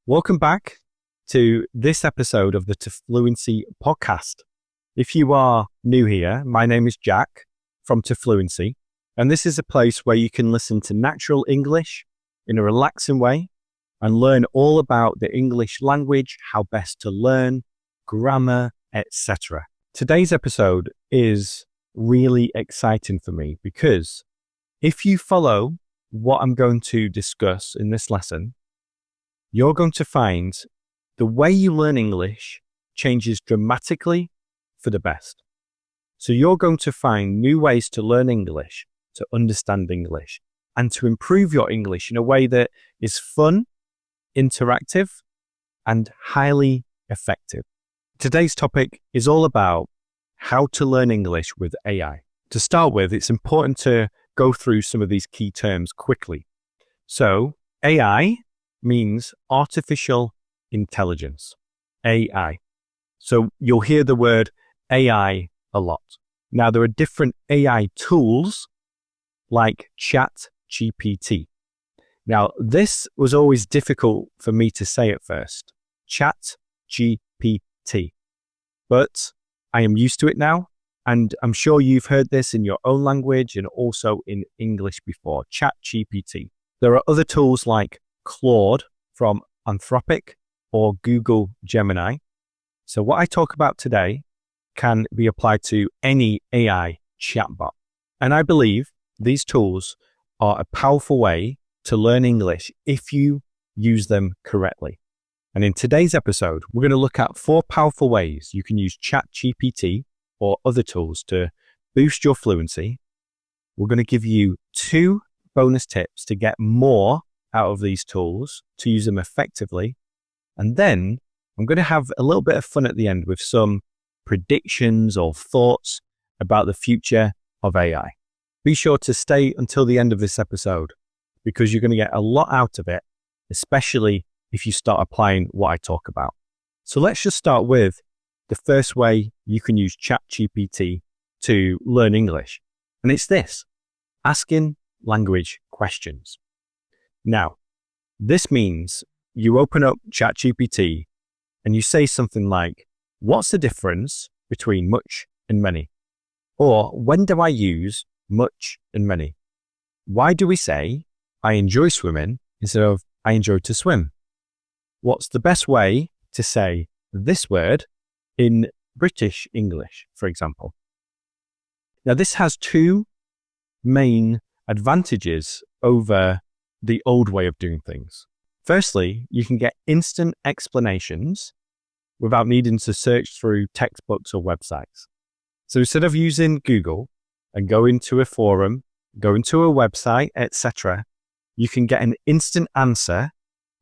Welcome back to this episode of the To Fluency podcast. If you are new here, my name is Jack from To Fluency, and this is a place where you can listen to natural English in a relaxing way and learn all about the English language, how best to learn, grammar, etc. Today's episode is really exciting for me because if you follow what I'm going to discuss in this lesson, you're going to find the way you learn English changes dramatically for the best. So you're going to find new ways to learn English, to understand English, and to improve your English in a way that is fun, interactive, and highly effective. Today's topic is all about how to learn English with AI. To start with, it's important to go through some of these key terms quickly. So AI means artificial intelligence, AI. So you'll hear the word AI a lot. Now, there are different AI tools like ChatGPT. Now, this was always difficult for me to say at first, ChatGPT. But I am used to it now, and I'm sure you've heard this in your own language and also in English before, ChatGPT. There are other tools like Claude from Anthropic or Google Gemini. So what I talk about today can be applied to any AI chatbot. And I believe these tools are a powerful way to learn English if you use them correctly. And in today's episode, we're going to look at 4 powerful ways you can use ChatGPT or other tools to boost your fluency. We're going to give you 2 bonus tips to get more out of these tools, to use them effectively. And then I'm going to have a little bit of fun at the end with some predictions or thoughts about the future of AI. Be sure to stay until the end of this episode because you're going to get a lot out of it, especially if you start applying what I talk about. So let's just start with the first way you can use ChatGPT to learn English. And it's this: asking language questions. Now, this means you open up ChatGPT and you say something like, what's the difference between much and many? Or when do I use much and many? Why do we say I enjoy swimming instead of I enjoy to swim? What's the best way to say this word in British English, for example? Now, this has 2 main advantages over the old way of doing things. Firstly, you can get instant explanations without needing to search through textbooks or websites. So instead of using Google and going to a forum, going to a website, etc., you can get an instant answer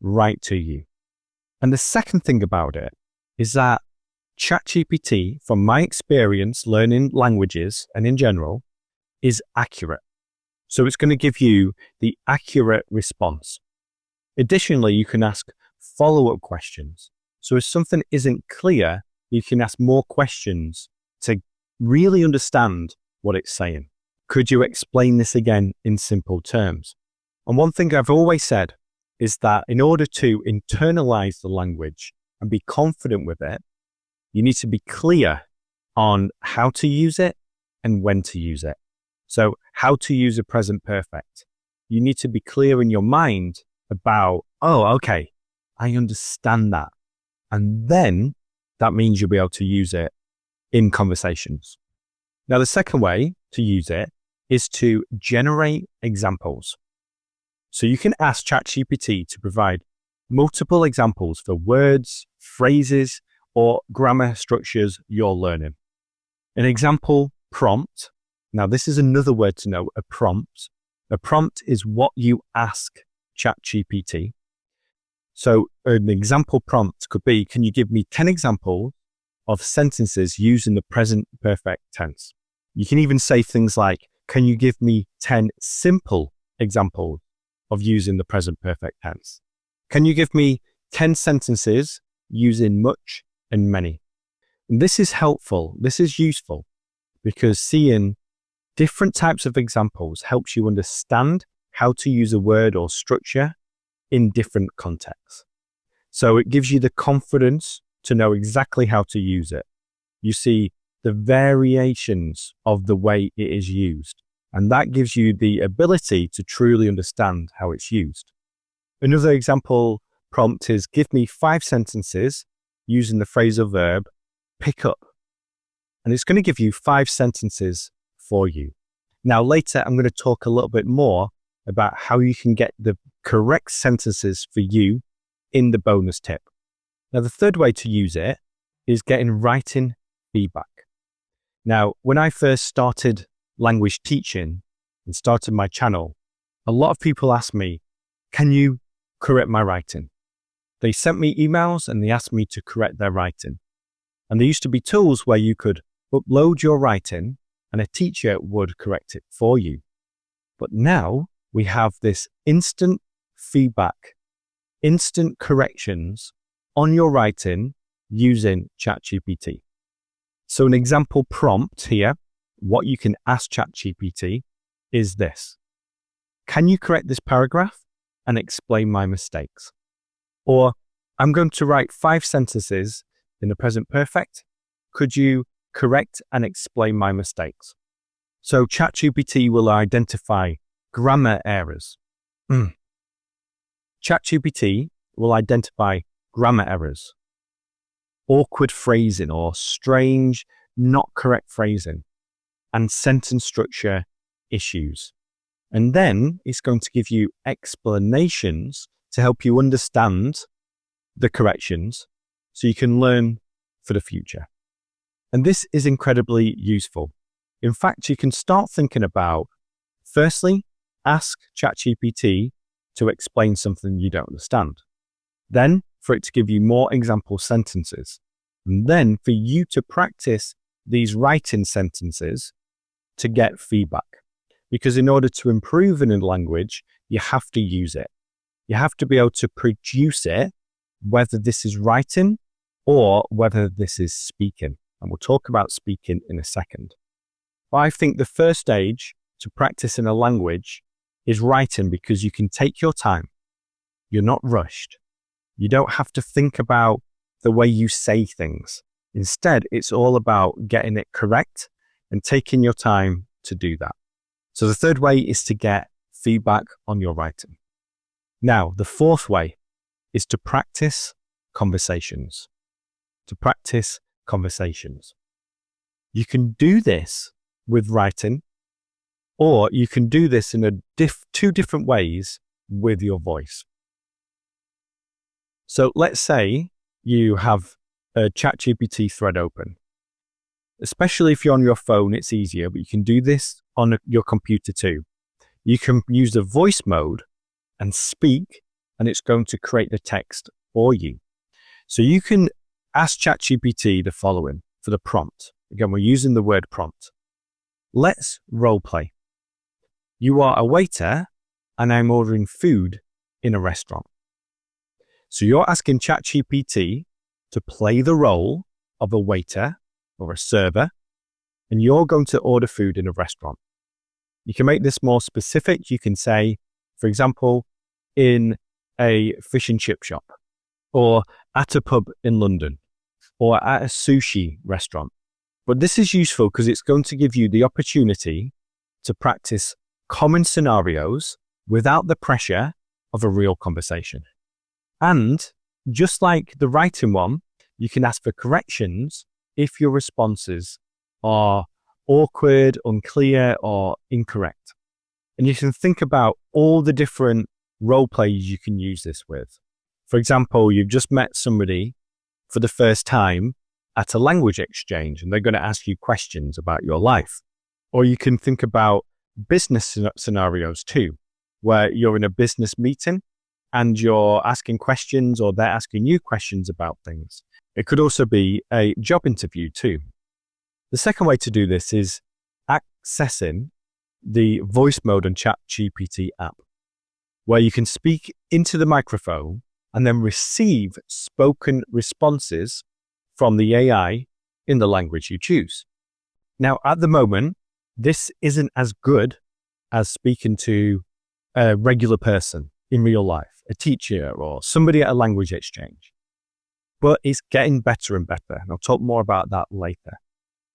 right to you. And the second thing about it is that ChatGPT, from my experience learning languages and in general, is accurate. So it's going to give you the accurate response. Additionally, you can ask follow-up questions. So if something isn't clear, you can ask more questions to really understand what it's saying. Could you explain this again in simple terms? And one thing I've always said is that in order to internalize the language and be confident with it, you need to be clear on how to use it and when to use it. So how to use a present perfect. You need to be clear in your mind about, oh, okay, I understand that. And then that means you'll be able to use it in conversations. Now, the second way to use it is to generate examples. So you can ask ChatGPT to provide multiple examples for words, phrases, or grammar structures you're learning. An example prompt. Now, this is another word to know, a prompt. A prompt is what you ask ChatGPT. So an example prompt could be, can you give me 10 examples of sentences used in the present perfect tense? You can even say things like, can you give me 10 simple examples of using the present perfect tense? Can you give me 10 sentences using much and many? And this is helpful. This is useful because seeing different types of examples helps you understand how to use a word or structure in different contexts. So it gives you the confidence to know exactly how to use it. You see the variations of the way it is used, and that gives you the ability to truly understand how it's used. Another example prompt is give me 5 sentences using the phrasal verb pick up. And it's going to give you 5 sentences for you. Now, later, I'm going to talk a little bit more about how you can get the correct sentences for you in the bonus tip. Now, the third way to use it is getting writing feedback. Now, when I first started language teaching and started my channel, a lot of people asked me, can you correct my writing? They sent me emails and they asked me to correct their writing. And there used to be tools where you could upload your writing and a teacher would correct it for you. But now we have this instant feedback, instant corrections on your writing using ChatGPT. So an example prompt here, what you can ask ChatGPT is this. Can you correct this paragraph and explain my mistakes? Or I'm going to write 5 sentences in the present perfect. Could you correct and explain my mistakes? So ChatGPT will identify grammar errors. ChatGPT will identify grammar errors, awkward phrasing or strange, not correct phrasing, and sentence structure issues. And then it's going to give you explanations to help you understand the corrections so you can learn for the future. And this is incredibly useful. In fact, you can start thinking about, firstly, ask ChatGPT to explain something you don't understand. Then for it to give you more example sentences. And then for you to practice these writing sentences to get feedback. Because in order to improve in a language, you have to use it. You have to be able to produce it, whether this is writing or whether this is speaking. And we'll talk about speaking in a second. But I think the first stage to practice in a language is writing because you can take your time. You're not rushed. You don't have to think about the way you say things. Instead, it's all about getting it correct and taking your time to do that. So the third way is to get feedback on your writing. Now, the fourth way is to practice conversations. To practice conversations. You can do this with writing, or you can do this in two different ways with your voice. So let's say you have a ChatGPT thread open. Especially if you're on your phone, it's easier, but you can do this on your computer too. You can use the voice mode and speak, and it's going to create the text for you. So you can ask ChatGPT the following for the prompt. Again, we're using the word prompt. Let's role play. You are a waiter and I'm ordering food in a restaurant. So you're asking ChatGPT to play the role of a waiter or a server, and you're going to order food in a restaurant. You can make this more specific. You can say, for example, in a fish and chip shop, or at a pub in London, or at a sushi restaurant. But this is useful because it's going to give you the opportunity to practice common scenarios without the pressure of a real conversation. And just like the writing one, you can ask for corrections if your responses are awkward, unclear, or incorrect. And you can think about all the different role plays you can use this with. For example, you've just met somebody for the first time at a language exchange, and they're going to ask you questions about your life. Or you can think about business scenarios too, where you're in a business meeting and you're asking questions or they're asking you questions about things. It could also be a job interview too. The second way to do this is accessing the voice mode on ChatGPT app, where you can speak into the microphone and then receive spoken responses from the AI in the language you choose. Now, at the moment, this isn't as good as speaking to a regular person. in real life, a teacher or somebody at a language exchange. But it's getting better and better, and I'll talk more about that later.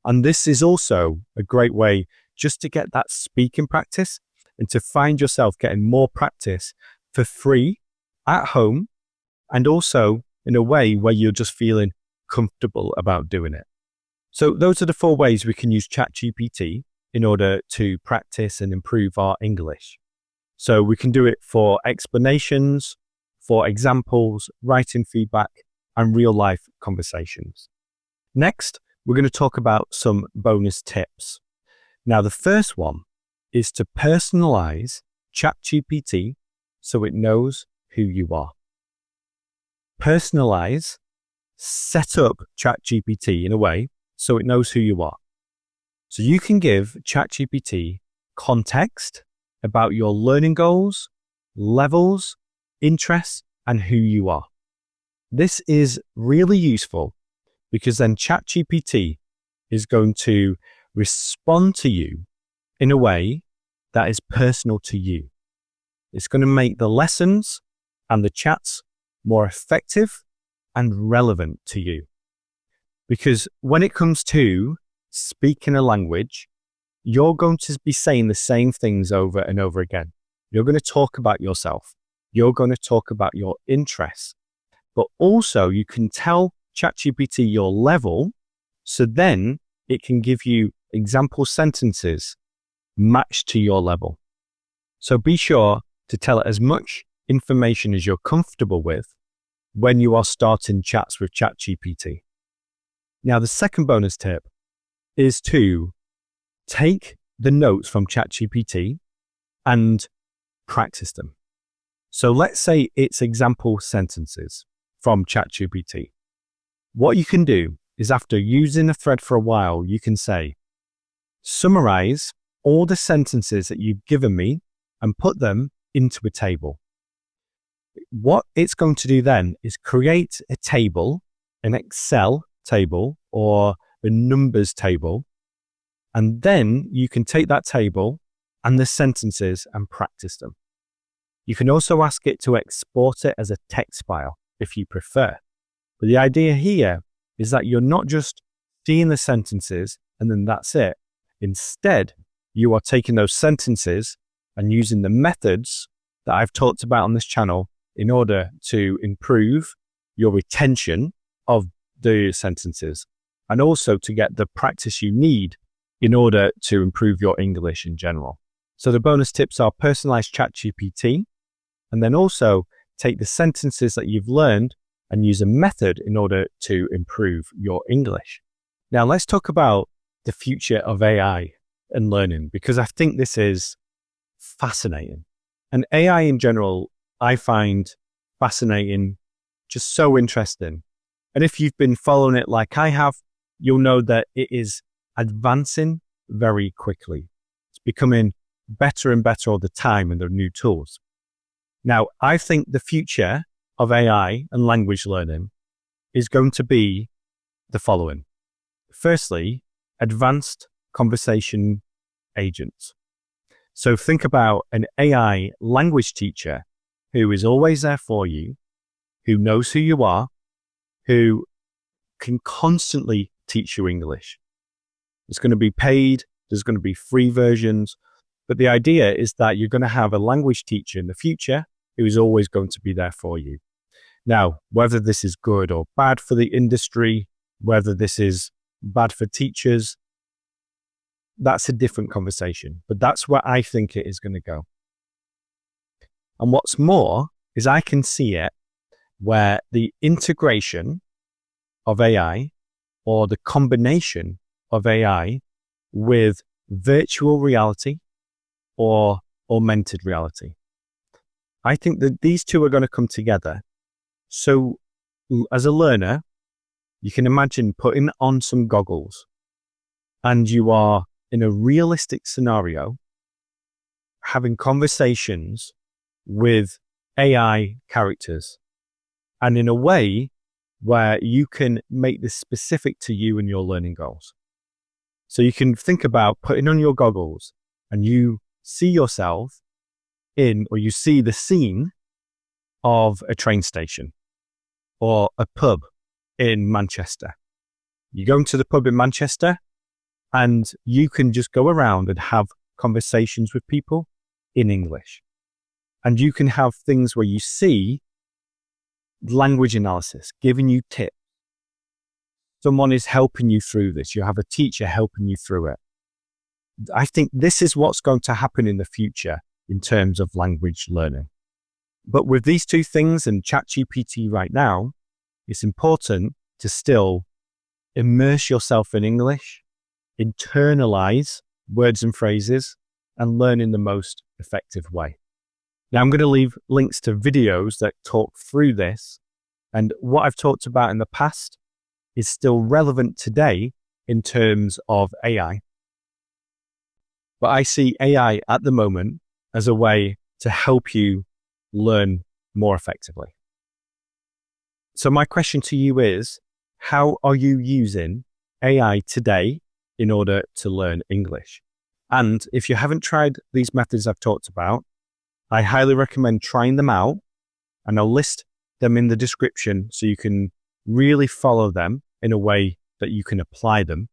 And this is also a great way just to get that speaking practice and to find yourself getting more practice for free at home, and also in a way where you're just feeling comfortable about doing it. So those are the 4 ways we can use ChatGPT in order to practice and improve our English. So we can do it for explanations, for examples, writing feedback, and real life conversations. Next, we're going to talk about some bonus tips. Now, the first one is to personalize ChatGPT so it knows who you are. Personalize, set up ChatGPT in a way so it knows who you are. So you can give ChatGPT context about your learning goals, levels, interests, and who you are. This is really useful because then ChatGPT is going to respond to you in a way that is personal to you. It's going to make the lessons and the chats more effective and relevant to you. Because when it comes to speaking a language, you're going to be saying the same things over and over again. You're going to talk about yourself. You're going to talk about your interests. But also you can tell ChatGPT your level, so then it can give you example sentences matched to your level. So be sure to tell it as much information as you're comfortable with when you are starting chats with ChatGPT. Now, the second bonus tip is to take the notes from ChatGPT and practice them. So let's say it's example sentences from ChatGPT. What you can do is, after using a thread for a while, you can say, summarize all the sentences that you've given me and put them into a table. What it's going to do then is create a table, an Excel table or a numbers table, and then you can take that table and the sentences and practice them. You can also ask it to export it as a text file if you prefer. But the idea here is that you're not just seeing the sentences and then that's it. Instead, you are taking those sentences and using the methods that I've talked about on this channel in order to improve your retention of the sentences and also to get the practice you need in order to improve your English in general. So the bonus tips are personalize ChatGPT, and then also take the sentences that you've learned and use a method in order to improve your English. Now let's talk about the future of AI and learning, because I think this is fascinating. And AI in general, I find fascinating, just so interesting. And if you've been following it like I have, you'll know that it is advancing very quickly. It's becoming better and better all the time, and there are new tools. Now, I think the future of AI and language learning is going to be the following. Firstly, advanced conversation agents. So think about an AI language teacher who is always there for you, who knows who you are, who can constantly teach you English. It's going to be paid, there's going to be free versions, but the idea is that you're going to have a language teacher in the future who is always going to be there for you. Now, whether this is good or bad for the industry, whether this is bad for teachers, that's a different conversation, but that's where I think it is going to go. And what's more is I can see it where the integration of AI or the combination of AI with virtual reality or augmented reality. I think that these two are going to come together. So as a learner, you can imagine putting on some goggles and you are in a realistic scenario having conversations with AI characters, and in a way where you can make this specific to you and your learning goals. So you can think about putting on your goggles and you see yourself in, or you see the scene of a train station or a pub in Manchester. You go into the pub in Manchester and you can just go around and have conversations with people in English. And you can have things where you see language analysis, giving you tips. Someone is helping you through this. You have a teacher helping you through it. I think this is what's going to happen in the future in terms of language learning. But with these two things and ChatGPT right now, it's important to still immerse yourself in English, internalize words and phrases, and learn in the most effective way. Now, I'm going to leave links to videos that talk through this, and what I've talked about in the past is still relevant today in terms of AI. But I see AI at the moment as a way to help you learn more effectively. So my question to you is, how are you using AI today in order to learn English? And if you haven't tried these methods I've talked about, I highly recommend trying them out, and I'll list them in the description so you can really follow them in a way that you can apply them.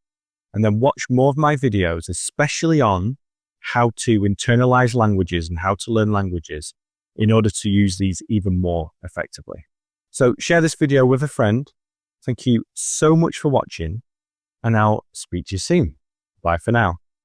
And then watch more of my videos, especially on how to internalize languages and how to learn languages in order to use these even more effectively. So share this video with a friend. Thank you so much for watching, and I'll speak to you soon. Bye for now.